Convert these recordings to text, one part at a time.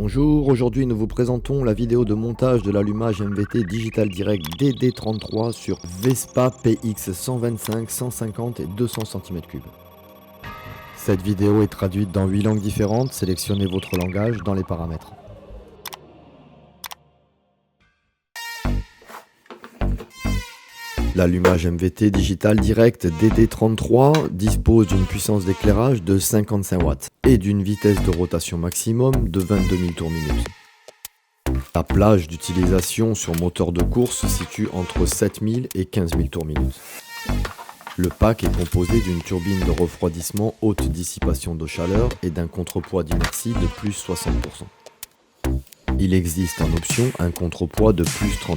Bonjour, aujourd'hui nous vous présentons la vidéo de montage de l'allumage MVT Digital Direct DD33 sur Vespa PX 125, 150 et 200 cm3. Cette vidéo est traduite dans 8 langues différentes, sélectionnez votre langage dans les paramètres. L'allumage MVT Digital Direct DD33 dispose d'une puissance d'éclairage de 55 watts et d'une vitesse de rotation maximum de 22 000 tours minute. La plage d'utilisation sur moteur de course se situe entre 7 000 et 15 000 tours minute. Le pack est composé d'une turbine de refroidissement haute dissipation de chaleur et d'un contrepoids d'inertie de plus 60%. Il existe en option un contrepoids de plus 30%.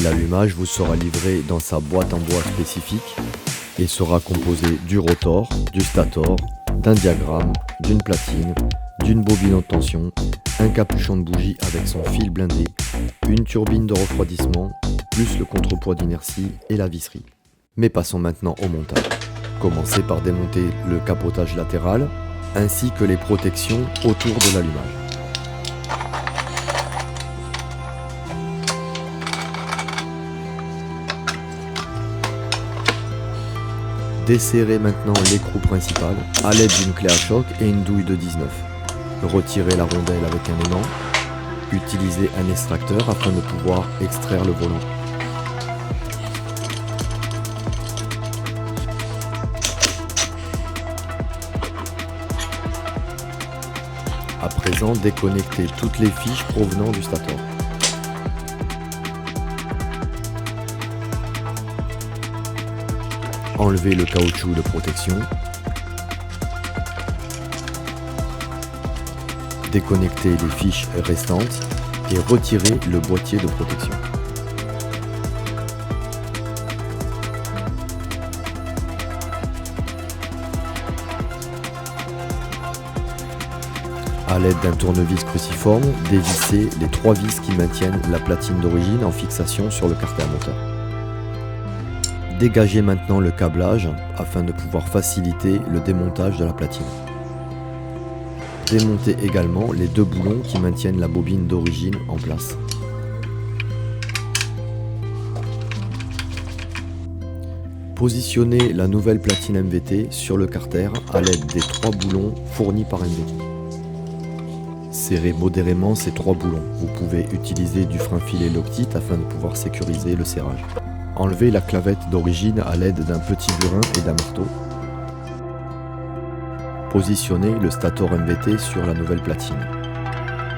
L'allumage vous sera livré dans sa boîte en bois spécifique et sera composé du rotor, du stator, d'un diagramme, d'une platine, d'une bobine haute tension, un capuchon de bougie avec son fil blindé, une turbine de refroidissement, plus le contrepoids d'inertie et la visserie. Mais passons maintenant au montage. Commencez par démonter le capotage latéral ainsi que les protections autour de l'allumage. Desserrez maintenant l'écrou principal à l'aide d'une clé à choc et une douille de 19. Retirez la rondelle avec un aimant. Utilisez un extracteur afin de pouvoir extraire le volant. À présent, déconnectez toutes les fiches provenant du stator. Enlevez le caoutchouc de protection. Déconnectez les fiches restantes et retirez le boîtier de protection. A l'aide d'un tournevis cruciforme, dévissez les 3 vis qui maintiennent la platine d'origine en fixation sur le carter moteur. Dégagez maintenant le câblage afin de pouvoir faciliter le démontage de la platine. Démontez également les 2 boulons qui maintiennent la bobine d'origine en place. Positionnez la nouvelle platine MVT sur le carter à l'aide des 3 boulons fournis par MVT. Serrez modérément ces 3 boulons. Vous pouvez utiliser du frein filet Loctite afin de pouvoir sécuriser le serrage. Enlevez la clavette d'origine à l'aide d'un petit burin et d'un marteau. Positionnez le stator MVT sur la nouvelle platine.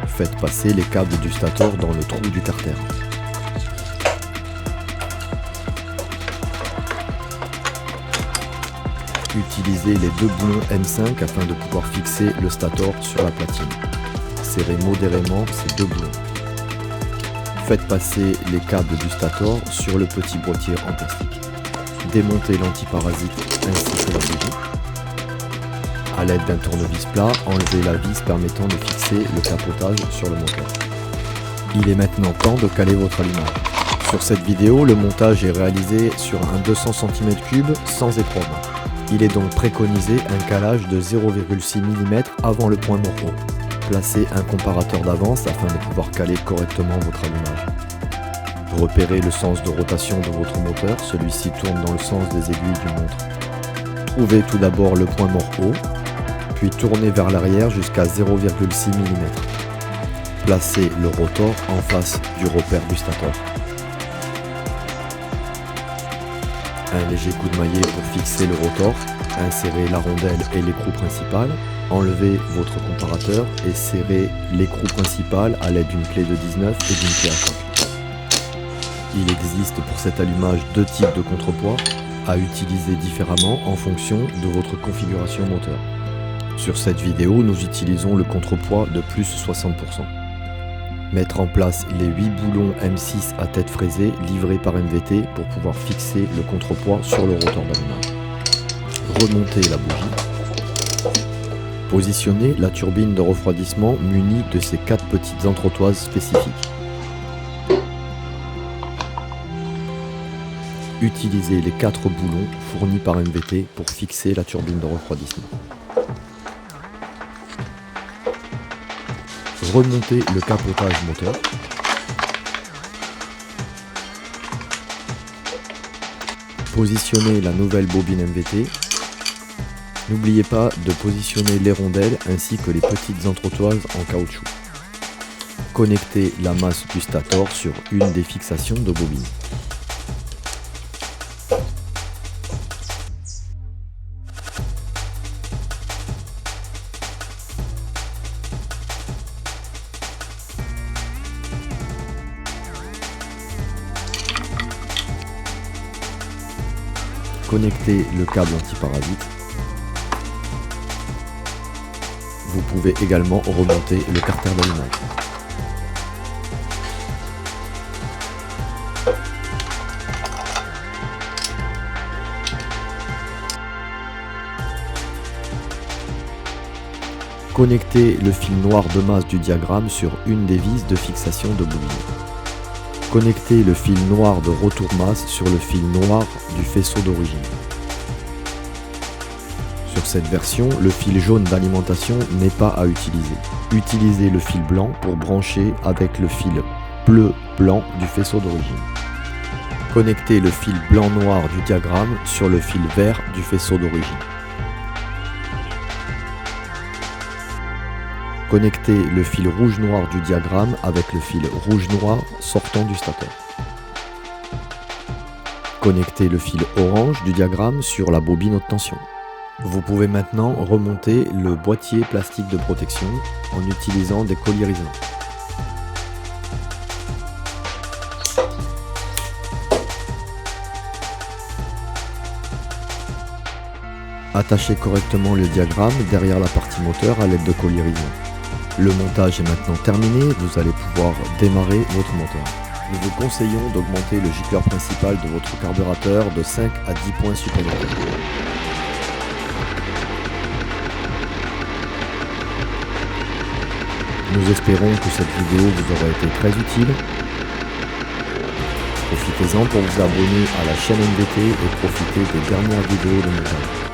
Faites passer les câbles du stator dans le trou du carter. Utilisez les 2 boulons M5 afin de pouvoir fixer le stator sur la platine. Serrez modérément ces 2 boulons. Faites passer les câbles du stator sur le petit boîtier en plastique. Démontez l'antiparasite ainsi que la bougie. A l'aide d'un tournevis plat, enlevez la vis permettant de fixer le capotage sur le moteur. Il est maintenant temps de caler votre allumage. Sur cette vidéo, le montage est réalisé sur un 200 cm3 sans épreuve. Il est donc préconisé un calage de 0,6 mm avant le point mort haut. Placez un comparateur d'avance afin de pouvoir caler correctement votre allumage. Repérez le sens de rotation de votre moteur, celui-ci tourne dans le sens des aiguilles d'une montre. Trouvez tout d'abord le point mort haut, puis tournez vers l'arrière jusqu'à 0,6 mm. Placez le rotor en face du repère du stator. Un léger coup de maillet pour fixer le rotor. Insérez la rondelle et l'écrou principal. Enlevez votre comparateur et serrez l'écrou principal à l'aide d'une clé de 19 et d'une clé à choc. Il existe pour cet allumage 2 types de contrepoids à utiliser différemment en fonction de votre configuration moteur. Sur cette vidéo, nous utilisons le contrepoids de plus 60%. Mettre en place les 8 boulons M6 à tête fraisée livrés par MVT pour pouvoir fixer le contrepoids sur le rotor d'allumage. Remontez la bougie. Positionnez la turbine de refroidissement munie de ces 4 petites entretoises spécifiques. Utilisez les 4 boulons fournis par MVT pour fixer la turbine de refroidissement. Remontez le capotage moteur. Positionnez la nouvelle bobine MVT. N'oubliez pas de positionner les rondelles ainsi que les petites entretoises en caoutchouc. Connectez la masse du stator sur une des fixations de bobine. Connectez le câble antiparasite. Vous pouvez également remonter le carter d'allumage. Connectez le fil noir de masse du diagramme sur une des vis de fixation de bobine. Connectez le fil noir de retour masse sur le fil noir du faisceau d'origine. Sur cette version, le fil jaune d'alimentation n'est pas à utiliser. Utilisez le fil blanc pour brancher avec le fil bleu-blanc du faisceau d'origine. Connectez le fil blanc-noir du diagramme sur le fil vert du faisceau d'origine. Connectez le fil rouge-noir du diagramme avec le fil rouge-noir sortant du stator. Connectez le fil orange du diagramme sur la bobine haute tension. Vous pouvez maintenant remonter le boîtier plastique de protection en utilisant des colliers isolants. Attachez correctement le diagramme derrière la partie moteur à l'aide de colliers isolants. Le montage est maintenant terminé, vous allez pouvoir démarrer votre moteur. Nous vous conseillons d'augmenter le gicleur principal de votre carburateur de 5 à 10 points supplémentaires. Nous espérons que cette vidéo vous aura été très utile. Profitez-en pour vous abonner à la chaîne MVT et profiter des dernières vidéos de montage.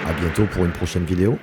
A bientôt pour une prochaine vidéo.